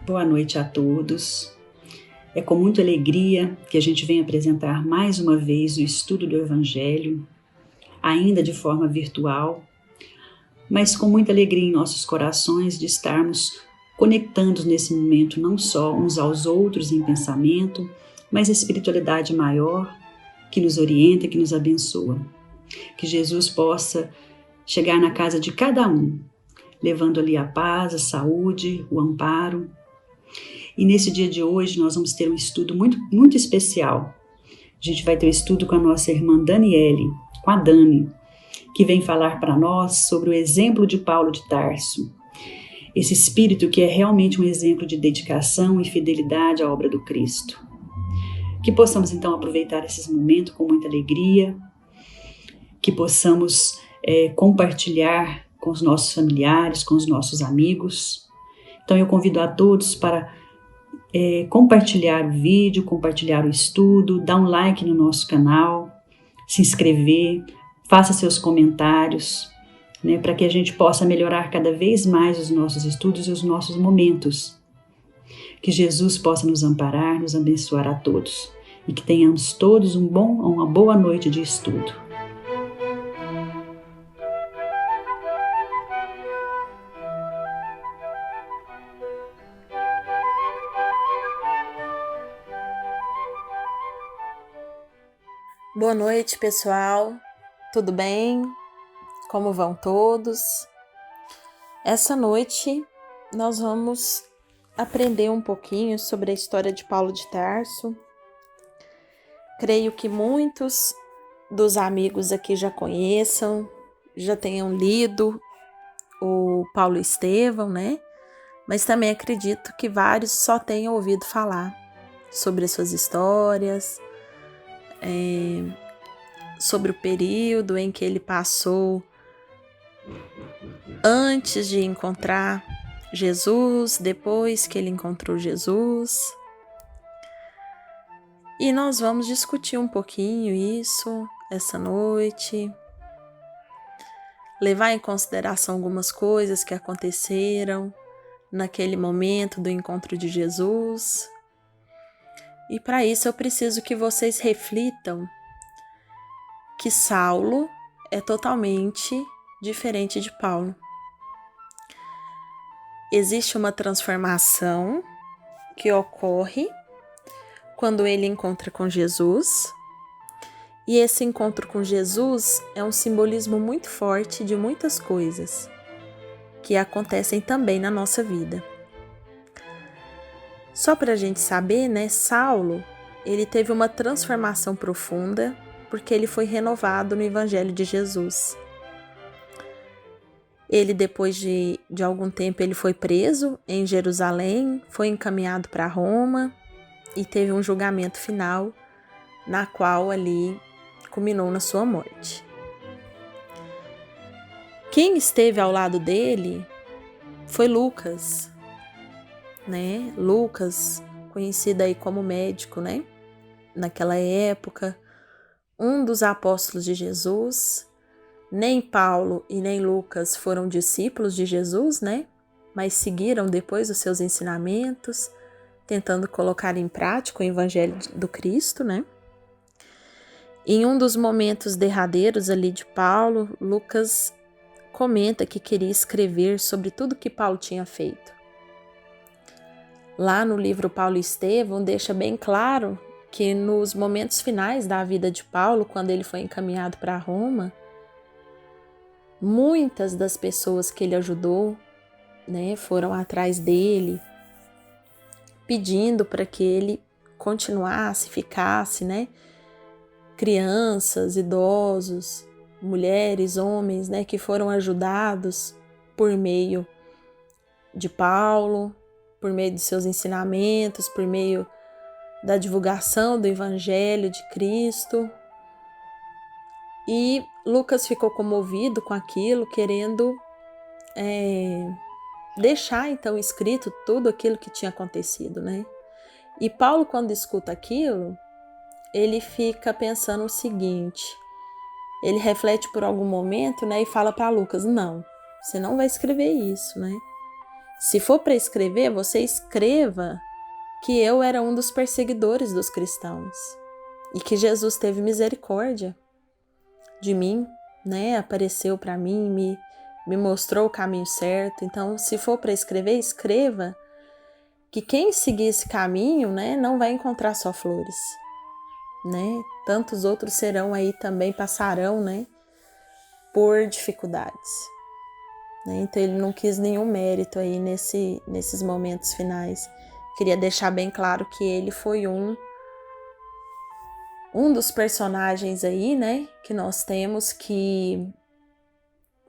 Boa noite a todos. É com muita alegria que a gente vem apresentar mais uma vez o estudo do Evangelho, ainda de forma virtual, mas com muita alegria em nossos corações de estarmos conectando nesse momento não só uns aos outros em pensamento, mas a espiritualidade maior que nos orienta, que nos abençoa. Que Jesus possa chegar na casa de cada um, levando ali a paz, a saúde, o amparo. E nesse dia de hoje nós vamos ter um estudo muito especial. A gente vai ter um estudo com a nossa irmã Daniele, com a Dani, que vem falar para nós sobre o exemplo de Paulo de Tarso. Esse espírito que é realmente um exemplo de dedicação e fidelidade à obra do Cristo. Que possamos então aproveitar esses momentos com muita alegria, que possamos compartilhar com os nossos familiares, com os nossos amigos. Então eu convido a todos para compartilhar o vídeo, compartilhar o estudo, dar um like no nosso canal, se inscrever, faça seus comentários, para que a gente possa melhorar cada vez mais os nossos estudos e os nossos momentos. Que Jesus possa nos amparar, nos abençoar a todos e que tenhamos todos uma boa noite de estudo. Boa noite, pessoal. Tudo bem? Como vão todos? Essa noite nós vamos aprender um pouquinho sobre a história de Paulo de Tarso. Creio que muitos dos amigos aqui já conheçam, já tenham lido o Paulo Estevão, né? Mas também acredito que vários só tenham ouvido falar sobre suas histórias, sobre o período em que ele passou antes de encontrar Jesus, depois que ele encontrou Jesus. E nós vamos discutir um pouquinho isso essa noite, levar em consideração algumas coisas que aconteceram naquele momento do encontro de Jesus. E para isso eu preciso que vocês reflitam que Saulo é totalmente diferente de Paulo. Existe uma transformação que ocorre quando ele encontra com Jesus, e esse encontro com Jesus é um simbolismo muito forte de muitas coisas que acontecem também na nossa vida. Só para a gente saber, Saulo, ele teve uma transformação profunda porque ele foi renovado no Evangelho de Jesus. Ele, depois de algum tempo, ele foi preso em Jerusalém, foi encaminhado para Roma e teve um julgamento final, na qual ali culminou na sua morte. Quem esteve ao lado dele foi Lucas, Lucas, conhecido aí como médico, naquela época, um dos apóstolos de Jesus. Nem Paulo e nem Lucas foram discípulos de Jesus, mas seguiram depois os seus ensinamentos, tentando colocar em prática o Evangelho do Cristo, Em um dos momentos derradeiros ali de Paulo, Lucas comenta que queria escrever sobre tudo que Paulo tinha feito. Lá no livro Paulo e Estevão deixa bem claro que nos momentos finais da vida de Paulo, quando ele foi encaminhado para Roma, muitas das pessoas que ele ajudou, foram atrás dele, pedindo para que ele continuasse, ficasse, Crianças, idosos, mulheres, homens, que foram ajudados por meio de Paulo, por meio de seus ensinamentos, por meio da divulgação do Evangelho de Cristo. E Lucas ficou comovido com aquilo, querendo deixar então escrito tudo aquilo que tinha acontecido, E Paulo, quando escuta aquilo, ele fica pensando o seguinte, ele reflete por algum momento, e fala para Lucas, não, você não vai escrever isso, Se for para escrever, você escreva que eu era um dos perseguidores dos cristãos e que Jesus teve misericórdia de mim, né? Apareceu para mim, me mostrou o caminho certo. Então, se for para escrever, escreva que quem seguir esse caminho, né, não vai encontrar só flores, né? Tantos outros serão aí também, passarão, né, por dificuldades. Né? Então, ele não quis nenhum mérito aí nesses momentos finais. Queria deixar bem claro que ele foi um dos personagens aí, né, que nós temos que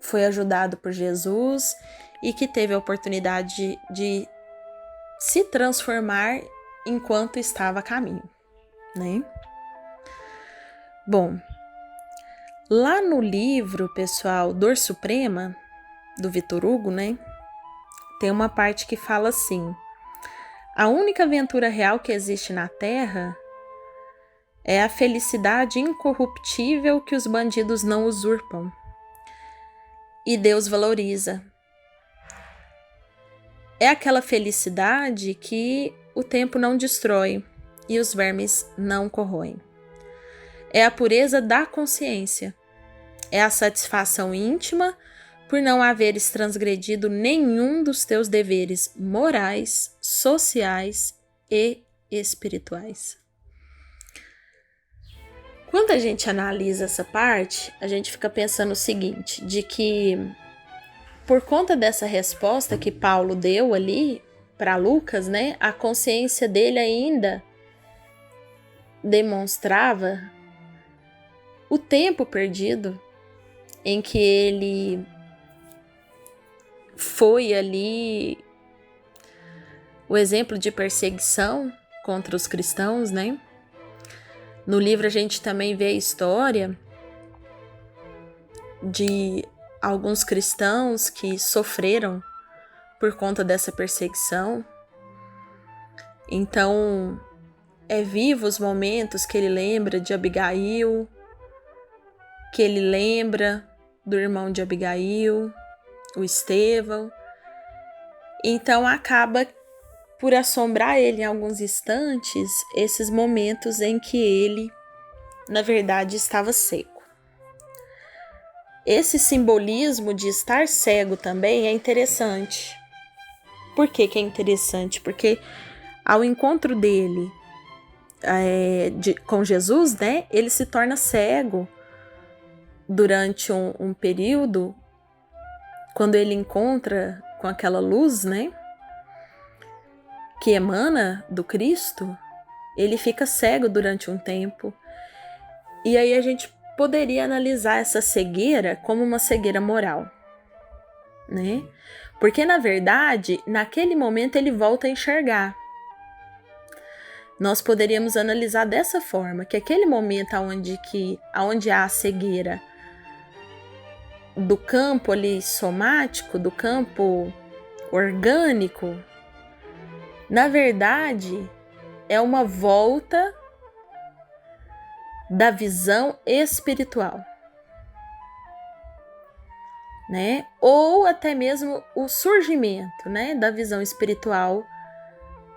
foi ajudado por Jesus e que teve a oportunidade de se transformar enquanto estava a caminho, né? Bom, lá no livro, pessoal, Dor Suprema, do Victor Hugo, né, tem uma parte que fala assim: a única aventura real que existe na Terra é a felicidade incorruptível que os bandidos não usurpam e Deus valoriza. É aquela felicidade que o tempo não destrói e os vermes não corroem. É a pureza da consciência. É a satisfação íntima por não haveres transgredido nenhum dos teus deveres morais, sociais e espirituais. Quando a gente analisa essa parte, a gente fica pensando o seguinte, de que por conta dessa resposta que Paulo deu ali para Lucas, né, a consciência dele ainda demonstrava o tempo perdido em que ele foi ali o exemplo de perseguição contra os cristãos, né? No livro a gente também vê a história de alguns cristãos que sofreram por conta dessa perseguição. Então, é vivo os momentos que ele lembra de Abigail, que ele lembra do irmão de Abigail, o Estevão. Então, acaba por assombrar ele em alguns instantes esses momentos em que ele, na verdade, estava seco. Esse simbolismo de estar cego também é interessante. Por que é interessante? Porque ao encontro dele com Jesus, né, ele se torna cego durante um período, quando ele encontra com aquela luz, né, que emana do Cristo, ele fica cego durante um tempo. E aí a gente poderia analisar essa cegueira como uma cegueira moral, né? Porque, na verdade, naquele momento ele volta a enxergar. Nós poderíamos analisar dessa forma, que aquele momento onde há a cegueira do campo ali somático, do campo orgânico, na verdade, é uma volta da visão espiritual, né? Ou até mesmo o surgimento, né, da visão espiritual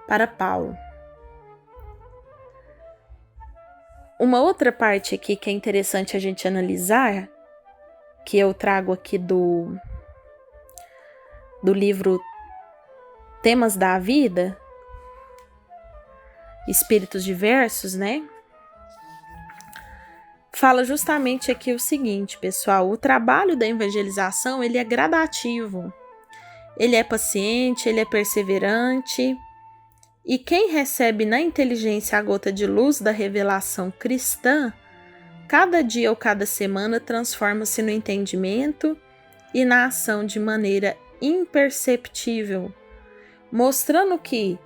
para Paulo. Uma outra parte aqui que é interessante a gente analisar, que eu trago aqui do livro Temas da Vida, Espíritos Diversos, né? Fala justamente aqui o seguinte, pessoal: o trabalho da evangelização, ele é gradativo, ele é paciente, ele é perseverante, e quem recebe na inteligência a gota de luz da revelação cristã, cada dia ou cada semana transforma-se no entendimento e na ação de maneira imperceptível, mostrando que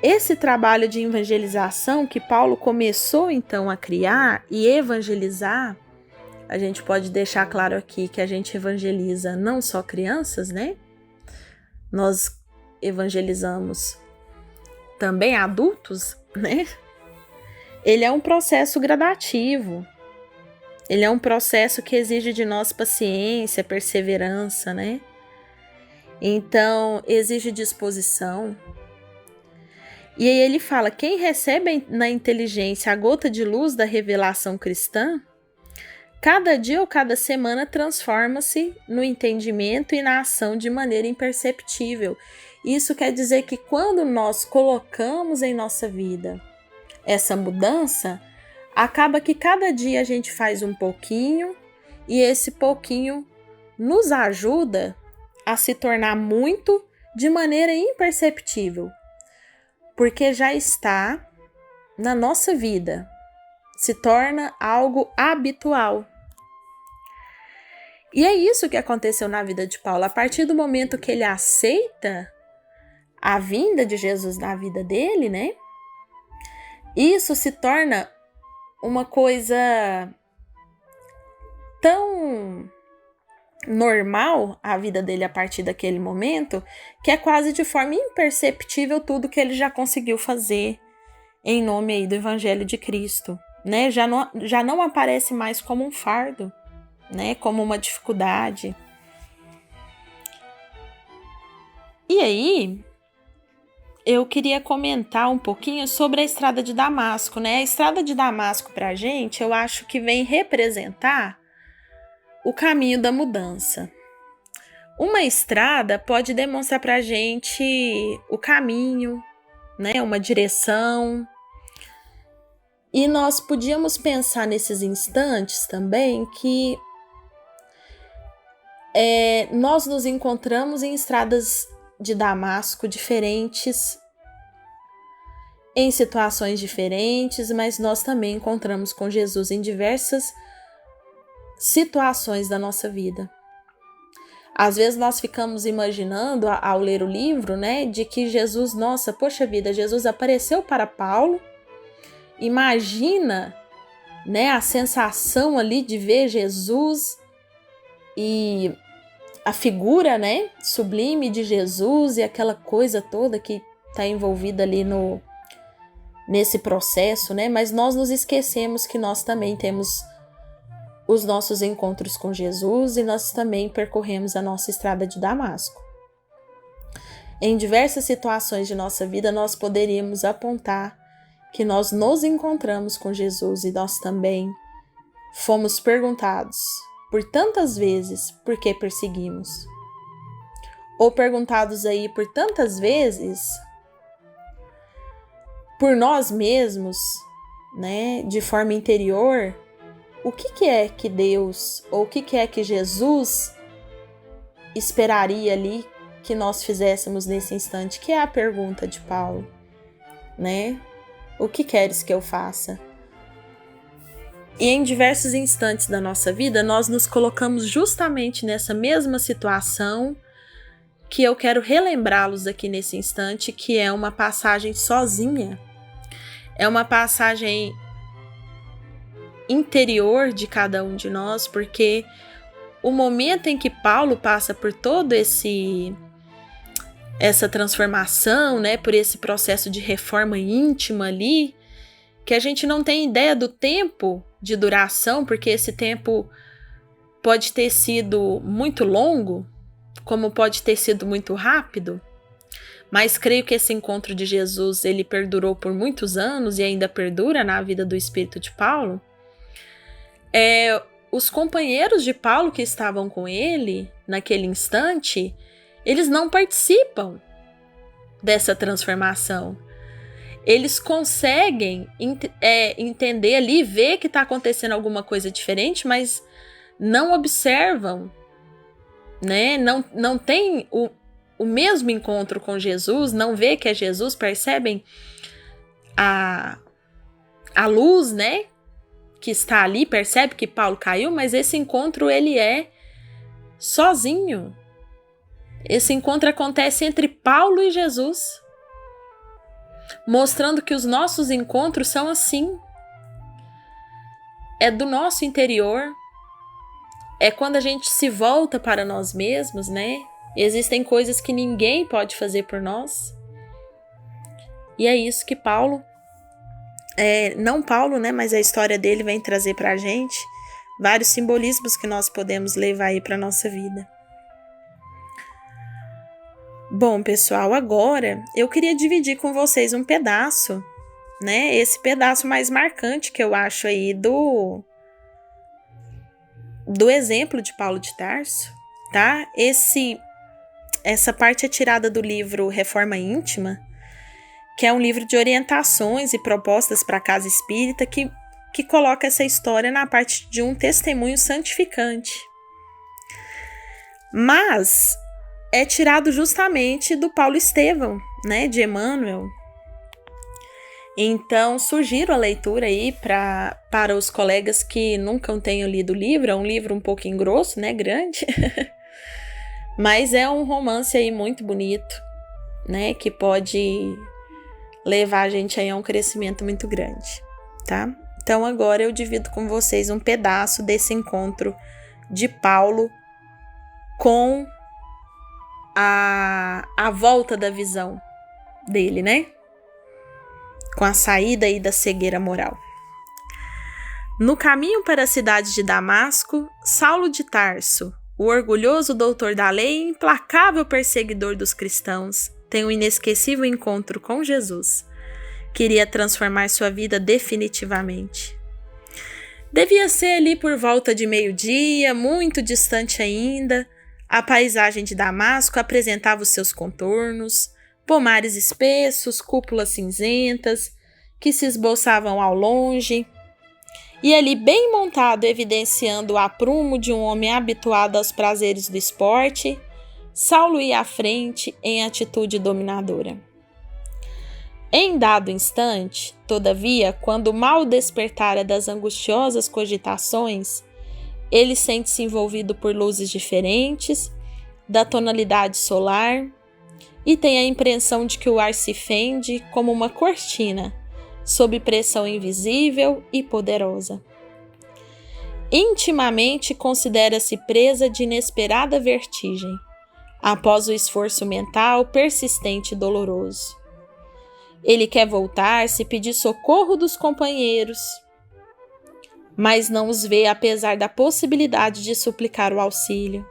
esse trabalho de evangelização que Paulo começou então a criar e evangelizar, a gente pode deixar claro aqui que a gente evangeliza não só crianças, né? Nós evangelizamos também adultos, né? Ele é um processo gradativo. Ele é um processo que exige de nós paciência, perseverança, né? Então, exige disposição. E aí ele fala, quem recebe na inteligência a gota de luz da revelação cristã, cada dia ou cada semana transforma-se no entendimento e na ação de maneira imperceptível. Isso quer dizer que quando nós colocamos em nossa vida essa mudança, acaba que cada dia a gente faz um pouquinho e esse pouquinho nos ajuda a se tornar muito de maneira imperceptível, porque já está na nossa vida, se torna algo habitual. E é isso que aconteceu na vida de Paulo. A partir do momento que ele aceita a vinda de Jesus na vida dele, né? Isso se torna uma coisa tão normal a vida dele a partir daquele momento, que é quase de forma imperceptível tudo que ele já conseguiu fazer em nome aí do Evangelho de Cristo, né? Já não aparece mais como um fardo, né? Como uma dificuldade. E aí, eu queria comentar um pouquinho sobre a estrada de Damasco, né? A estrada de Damasco pra gente, eu acho que vem representar o caminho da mudança. Uma estrada pode demonstrar pra gente o caminho, né? Uma direção. E nós podíamos pensar nesses instantes também que nós nos encontramos em estradas de Damasco diferentes, em situações diferentes, mas nós também encontramos com Jesus em diversas situações da nossa vida. Às vezes nós ficamos imaginando, ao ler o livro, né, de que Jesus, nossa, poxa vida, Jesus apareceu para Paulo. Imagina, né, a sensação ali de ver Jesus e a figura, né, sublime de Jesus e aquela coisa toda que está envolvida ali nesse processo, né? Mas nós nos esquecemos que nós também temos os nossos encontros com Jesus e nós também percorremos a nossa estrada de Damasco. Em diversas situações de nossa vida, nós poderíamos apontar que nós nos encontramos com Jesus e nós também fomos perguntados por tantas vezes por que perseguimos. Ou perguntados aí por tantas vezes por nós mesmos, né, de forma interior, o que é que Deus, ou o que é que Jesus esperaria ali que nós fizéssemos nesse instante, que é a pergunta de Paulo, né? O que queres que eu faça? E em diversos instantes da nossa vida, nós nos colocamos justamente nessa mesma situação que eu quero relembrá-los aqui nesse instante, que é uma passagem sozinha. É uma passagem interior de cada um de nós, porque o momento em que Paulo passa por todo essa transformação, né, por esse processo de reforma íntima ali, que a gente não tem ideia do tempo de duração, porque esse tempo pode ter sido muito longo, como pode ter sido muito rápido, mas creio que esse encontro de Jesus, ele perdurou por muitos anos e ainda perdura na vida do espírito de Paulo. Os companheiros de Paulo que estavam com ele naquele instante, eles não participam dessa transformação. Eles conseguem entender ali, ver que está acontecendo alguma coisa diferente, mas não observam, né? Não tem o mesmo encontro com Jesus, não vê que é Jesus, percebem a luz, né, que está ali, percebe que Paulo caiu, mas esse encontro ele é sozinho. Esse encontro acontece entre Paulo e Jesus, mostrando que os nossos encontros são assim. É do nosso interior, é quando a gente se volta para nós mesmos, né? Existem coisas que ninguém pode fazer por nós. E é isso que Paulo, não Paulo, né, mas a história dele vem trazer pra gente vários simbolismos que nós podemos levar aí pra nossa vida. Bom, pessoal, agora eu queria dividir com vocês um pedaço, né? Esse pedaço mais marcante que eu acho aí do exemplo de Paulo de Tarso, tá? Essa parte é tirada do livro Reforma Íntima, que é um livro de orientações e propostas para a casa espírita que coloca essa história na parte de um testemunho santificante. Mas é tirado justamente do Paulo Estevão, né, de Emmanuel. Então, sugiro a leitura aí para os colegas que nunca tenham lido o livro. É um livro um pouquinho grosso, né, grande, mas é um romance aí muito bonito, né, que pode levar a gente aí a um crescimento muito grande, tá? Então, agora eu divido com vocês um pedaço desse encontro de Paulo com a volta da visão dele, né? Com a saída aí da cegueira moral. No caminho para a cidade de Damasco, Saulo de Tarso, o orgulhoso doutor da lei e implacável perseguidor dos cristãos, tem um inesquecível encontro com Jesus. Queria transformar sua vida definitivamente. Devia ser ali por volta de meio-dia, muito distante ainda. A paisagem de Damasco apresentava os seus contornos, pomares espessos, cúpulas cinzentas, que se esboçavam ao longe. E ali, bem montado, evidenciando o aprumo de um homem habituado aos prazeres do esporte, Saulo ia à frente em atitude dominadora. Em dado instante, todavia, quando mal despertara das angustiosas cogitações, ele sente-se envolvido por luzes diferentes, da tonalidade solar, e tem a impressão de que o ar se fende como uma cortina, sob pressão invisível e poderosa. Intimamente considera-se presa de inesperada vertigem, após o esforço mental persistente e doloroso. Ele quer voltar-se e pedir socorro dos companheiros, mas não os vê apesar da possibilidade de suplicar o auxílio.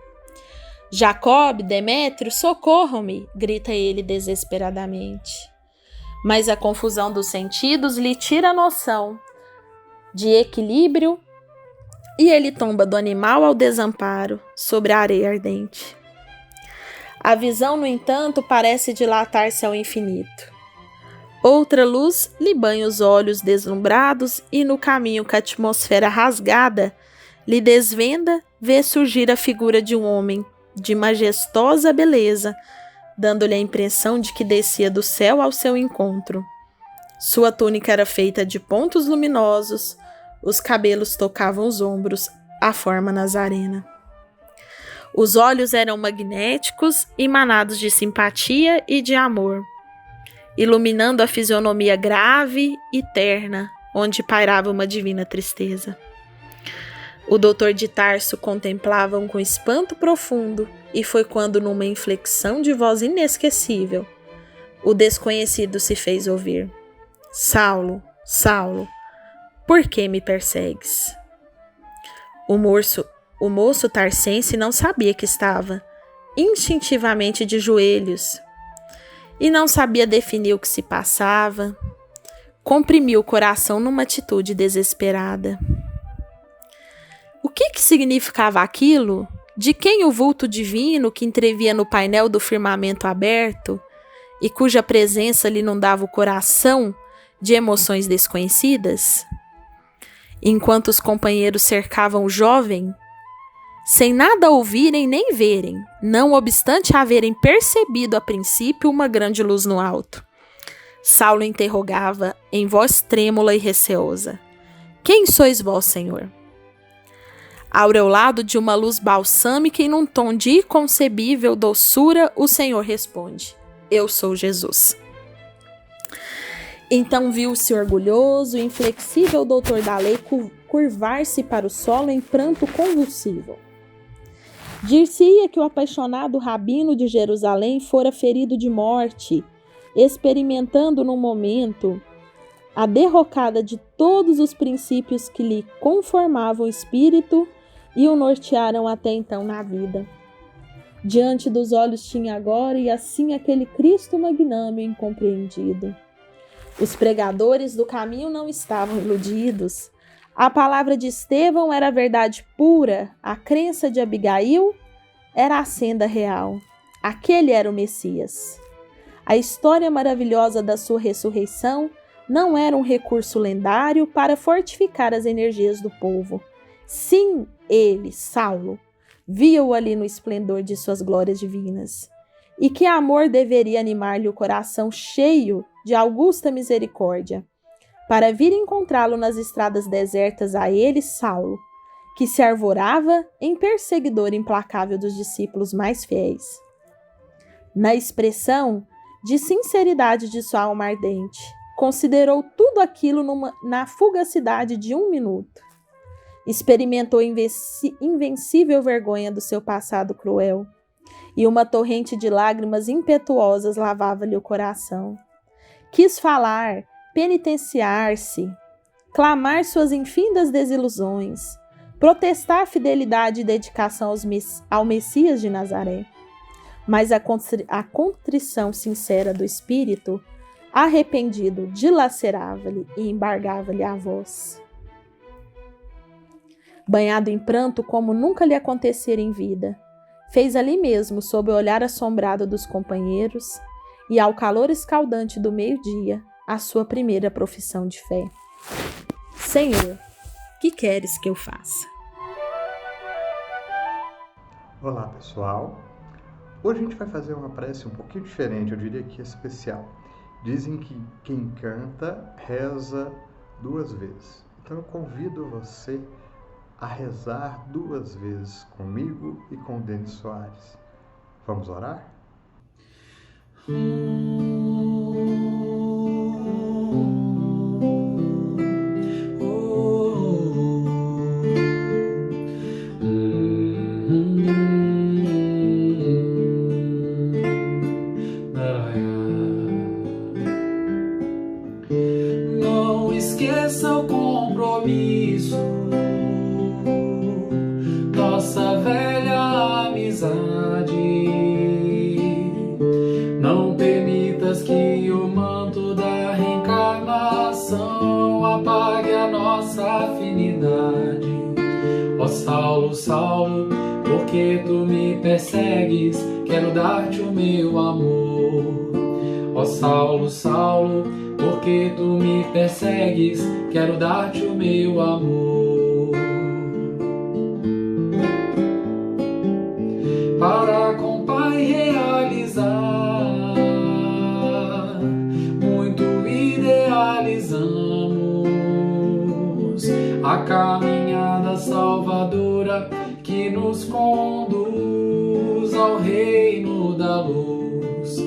Jacob, Demétrio, socorram-me, grita ele desesperadamente. Mas a confusão dos sentidos lhe tira a noção de equilíbrio e ele tomba do animal ao desamparo, sobre a areia ardente. A visão, no entanto, parece dilatar-se ao infinito. Outra luz lhe banha os olhos deslumbrados e no caminho que a atmosfera rasgada lhe desvenda, vê surgir a figura de um homem de majestosa beleza, dando-lhe a impressão de que descia do céu ao seu encontro. Sua túnica era feita de pontos luminosos, os cabelos tocavam os ombros, a forma nazarena. Os olhos eram magnéticos, emanados de simpatia e de amor, iluminando a fisionomia grave e terna, onde pairava uma divina tristeza. O doutor de Tarso contemplava-o com espanto profundo, e foi quando, numa inflexão de voz inesquecível, o desconhecido se fez ouvir: Saulo, Saulo, por que me persegues? O moço tarsense não sabia que estava instintivamente de joelhos e não sabia definir o que se passava. Comprimiu o coração numa atitude desesperada. O que significava aquilo? De quem o vulto divino que entrevia no painel do firmamento aberto e cuja presença lhe inundava o coração de emoções desconhecidas? Enquanto os companheiros cercavam o jovem, sem nada ouvirem nem verem, não obstante haverem percebido a princípio uma grande luz no alto, Saulo interrogava em voz trêmula e receosa: Quem sois vós, Senhor? Aureolado de uma luz balsâmica e num tom de inconcebível doçura, o Senhor responde: Eu sou Jesus. Então viu-se orgulhoso e inflexível doutor da lei curvar-se para o solo em pranto convulsivo. Dir-se-ia que o apaixonado rabino de Jerusalém fora ferido de morte, experimentando no momento a derrocada de todos os princípios que lhe conformavam o espírito e o nortearam até então na vida. diante dos olhos tinha agora, e assim aquele Cristo magnânimo e incompreendido. Os pregadores do caminho não estavam iludidos. A palavra de Estevão era a verdade pura, a crença de Abigail era a senda real. Aquele era o Messias. A história maravilhosa da sua ressurreição não era um recurso lendário para fortificar as energias do povo. Sim, ele, Saulo, via-o ali no esplendor de suas glórias divinas. E que amor deveria animar-lhe o coração cheio de augusta misericórdia, para vir encontrá-lo nas estradas desertas a ele, Saulo, que se arvorava em perseguidor implacável dos discípulos mais fiéis. Na expressão de sinceridade de sua alma ardente, considerou tudo aquilo na fugacidade de 1 minuto. Experimentou invencível vergonha do seu passado cruel, e uma torrente de lágrimas impetuosas lavava-lhe o coração. Quis falar, penitenciar-se, clamar suas infindas desilusões, protestar fidelidade e dedicação ao Messias de Nazaré. Mas a contrição sincera do espírito, arrependido, dilacerava-lhe e embargava-lhe a voz. Banhado em pranto como nunca lhe acontecera em vida, fez ali mesmo, sob o olhar assombrado dos companheiros, e ao calor escaldante do meio-dia, a sua primeira profissão de fé. Senhor, que queres que eu faça? Olá, pessoal. Hoje a gente vai fazer uma prece um pouquinho diferente, eu diria que especial. Dizem que quem canta, reza 2 vezes. Então eu convido você a rezar 2 vezes comigo e com Denis Soares. Vamos orar? Não esqueça o compromisso, nossa velha amizade. Não permitas que o manto da reencarnação apague a nossa afinidade. Ó Saulo, Saulo, por que tu me persegues? Quero dar-te o meu amor. Ó Saulo, Saulo, por que tu me persegues? Quero dar-te o meu amor. Para com o Pai realizar, muito idealizamos a caminhada salvadora que nos conduz ao reino da luz.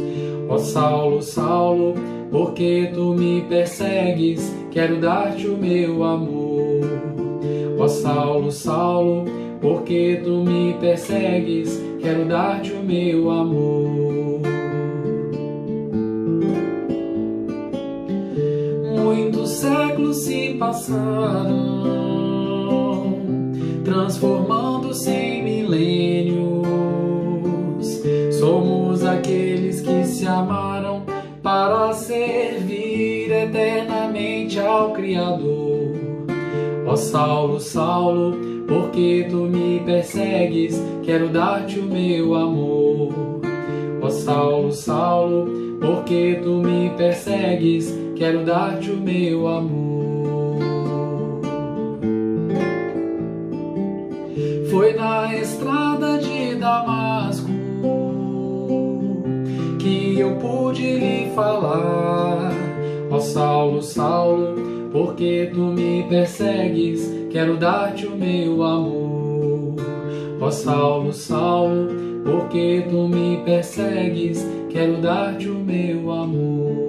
Ó Saulo, Saulo, por que tu me persegues? Quero dar-te o meu amor. Ó Saulo, Saulo, por que tu me persegues? Quero dar-te o meu amor. Muitos séculos se passaram, transformando-se em milênios. Somos aqueles que se amaram para servir eternamente ao Criador. Ó Saulo, Saulo, por que tu me persegues? Quero dar-te o meu amor. Ó Saulo, Saulo, por que tu me persegues? Quero dar-te o meu amor. Foi na estrada de Damasco que eu pude lhe falar. Ó Saulo, Saulo, por que tu me persegues? Quero dar-te o meu amor. Ó Saulo, Saulo, por que tu me persegues? Quero dar-te o meu amor.